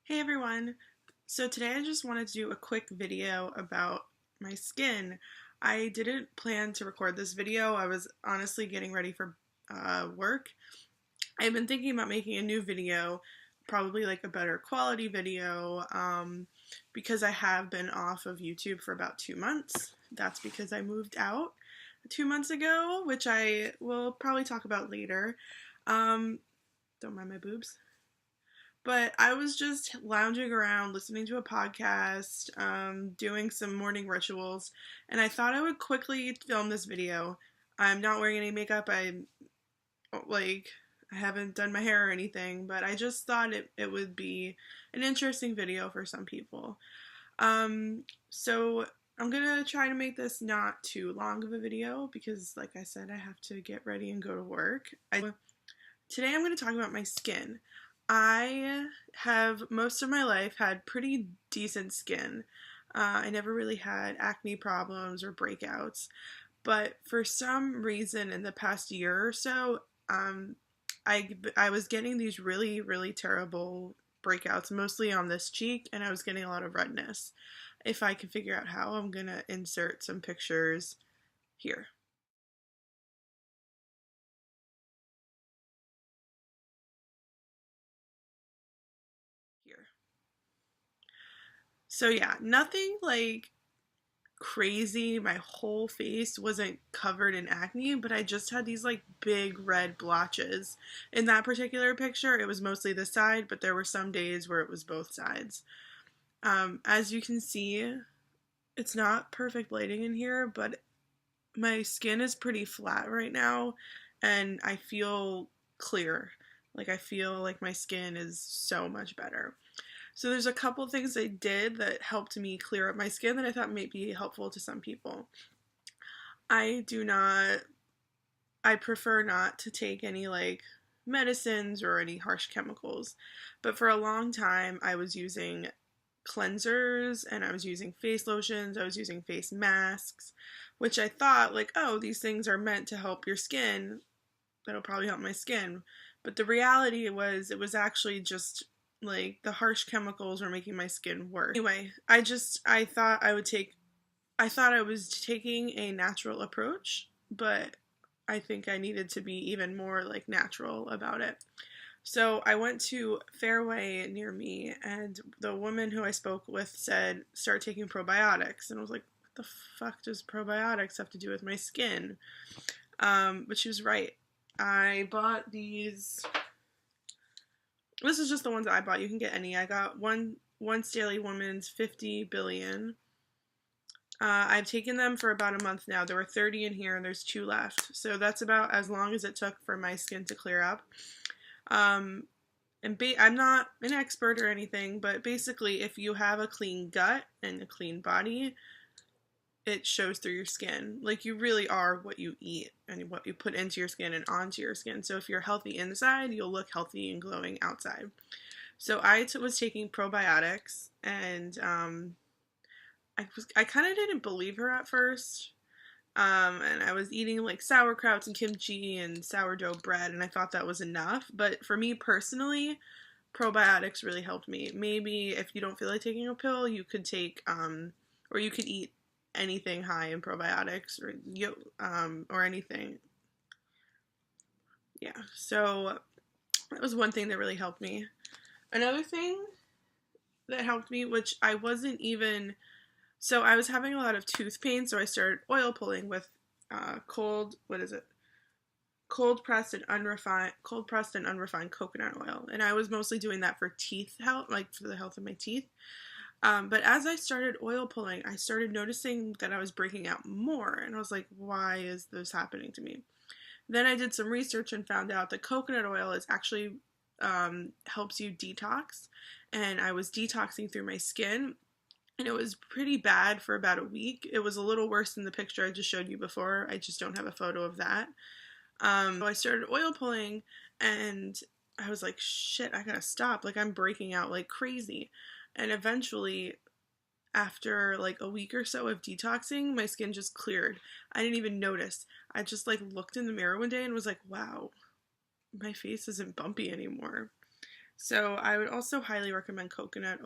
Hey everyone! So today I just wanted to do a quick video about my skin. I didn't plan to record this video. I was honestly getting ready for work. I've been thinking about making a new video, probably like a better quality video, because I have been off of YouTube for about 2 months. That's because I moved out 2 months ago, which I will probably talk about later. Don't mind my boobs. But I was just lounging around, listening to a podcast, doing some morning rituals, and I thought I would quickly film this video. I'm not wearing any makeup. I haven't done my hair or anything, but I just thought it would be an interesting video for some people. So I'm gonna try to make this not too long of a video because, like I said, I have to get ready and go to work. Today I'm going to talk about my skin. I have most of my life had pretty decent skin. I never really had acne problems or breakouts, but for some reason in the past year or so, I was getting these really terrible breakouts, mostly on this cheek, and I was getting a lot of redness. If I can figure out how, I'm going to insert some pictures here. Here. So yeah, nothing like crazy. My whole face wasn't covered in acne, but I just had these like big red blotches. In that particular picture, it was mostly this side, but there were some days where it was both sides. As you can see, it's not perfect lighting in here, but my skin is pretty flat right now, and I feel clear. Like, I feel like my skin is so much better. So there's a couple things I did that helped me clear up my skin that I thought might be helpful to some people. I prefer not to take any like medicines or any harsh chemicals. But for a long time I was using cleansers and I was using face lotions, I was using face masks, which I thought like, oh, these things are meant to help your skin. That'll probably help my skin. But the reality was it was actually just like the harsh chemicals were making my skin worse. Anyway, I thought I was taking a natural approach, but I think I needed to be even more like natural about it. So I went to Fairway near me, and the woman who I spoke with said, start taking probiotics. And I was like, what the fuck does probiotics have to do with my skin? But she was right. I bought these. This is just the ones I bought. You can get any. I got Once Daily Woman's 50 billion. I've taken them for about a month now. There were 30 in here and there's 2 left. So that's about as long as it took for my skin to clear up. I'm not an expert or anything, but basically if you have a clean gut and a clean body, it shows through your skin. Like, you really are what you eat and what you put into your skin and onto your skin. So if you're healthy inside, you'll look healthy and glowing outside. So I was taking probiotics, and I kind of didn't believe her at first. And I was eating like sauerkrauts and kimchi and sourdough bread, and I thought that was enough. But for me personally, probiotics really helped me. Maybe if you don't feel like taking a pill, you could take, or you could eat anything high in probiotics or anything. Yeah, so that was one thing that really helped me. Another thing that helped me, which I wasn't even, so I was having a lot of tooth pain, so I started oil pulling with cold pressed and unrefined coconut oil, and I was mostly doing that for teeth health, like for the health of my teeth. But as I started oil pulling, I started noticing that I was breaking out more, and I was like, why is this happening to me? Then I did some research and found out that coconut oil is actually helps you detox, and I was detoxing through my skin, and it was pretty bad for about a week. It was a little worse than the picture I just showed you before. I just don't have a photo of that. So I started oil pulling, and I was like, shit, I gotta stop. Like, I'm breaking out like crazy. And eventually, after like a week or so of detoxing, my skin just cleared. I didn't even notice. I just like looked in the mirror one day and was like, wow, my face isn't bumpy anymore. So I would also highly recommend coconut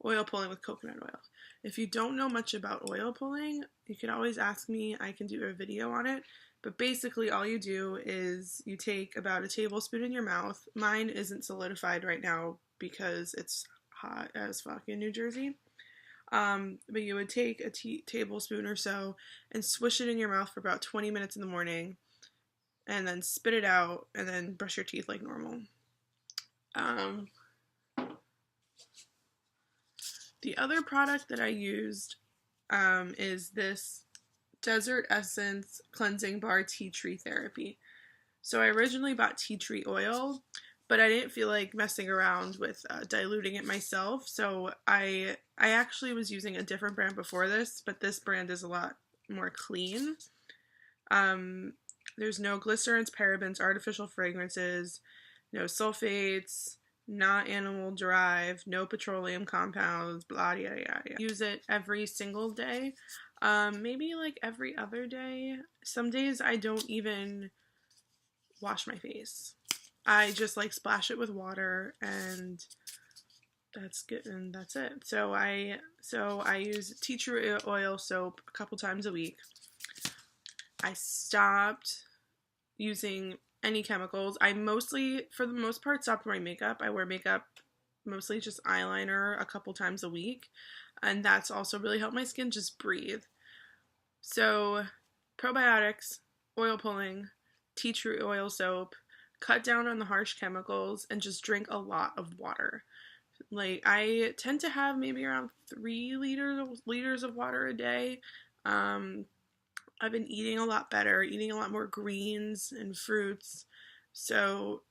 oil pulling with coconut oil. If you don't know much about oil pulling, you can always ask me. I can do a video on it. But basically, all you do is you take about a tablespoon in your mouth. Mine isn't solidified right now because it's hot as fuck in New Jersey. But you would take a tablespoon or so and swish it in your mouth for about 20 minutes in the morning, and then spit it out, and then brush your teeth like normal. The other product that I used is this Desert Essence Cleansing Bar Tea Tree Therapy. So I originally bought tea tree oil, but I didn't feel like messing around with diluting it myself. So I actually was using a different brand before this, but this brand is a lot more clean. There's no glycerins, parabens, artificial fragrances, no sulfates, not animal derived, no petroleum compounds, blah, yada, yada, yada. Use it every single day, maybe like every other day. Some days I don't even wash my face. I just like splash it with water, and that's good, and that's it. So I use tea tree oil soap a couple times a week. I stopped using any chemicals. I mostly, for the most part, stopped wearing makeup. I wear makeup mostly just eyeliner a couple times a week, and that's also really helped my skin just breathe. So probiotics, oil pulling, tea tree oil soap, cut down on the harsh chemicals, and just drink a lot of water. Like, I tend to have maybe around 3 liters of water a day. I've been eating a lot better, eating a lot more greens and fruits. So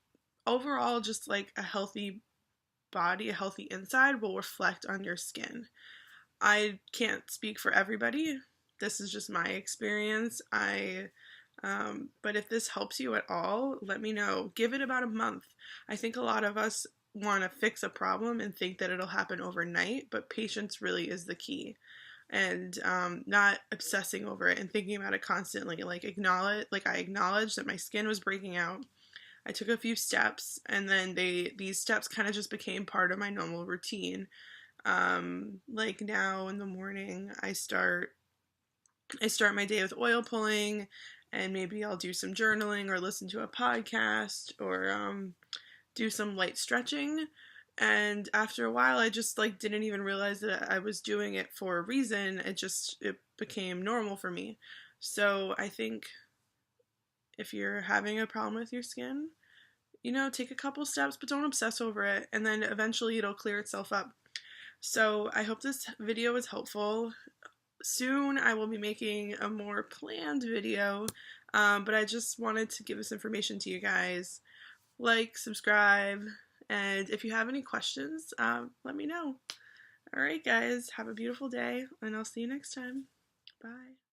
overall, just like a healthy body, a healthy inside will reflect on your skin. I can't speak for everybody. This is just my experience. But if this helps you at all, let me know. Give it about a month. I think a lot of us want to fix a problem and think that it'll happen overnight, but patience really is the key. And not obsessing over it and thinking about it constantly. Like, I acknowledged that my skin was breaking out. I took a few steps, and then these steps kind of just became part of my normal routine. Like now in the morning, I start my day with oil pulling, and maybe I'll do some journaling or listen to a podcast or do some light stretching. And after a while, I just like didn't even realize that I was doing it for a reason. It became normal for me. So I think if you're having a problem with your skin, take a couple steps, but don't obsess over it. And then eventually it'll clear itself up. So I hope this video was helpful. Soon I will be making a more planned video, but I just wanted to give this information to you guys. Like, subscribe, and if you have any questions, let me know. Alright guys, have a beautiful day, and I'll see you next time. Bye.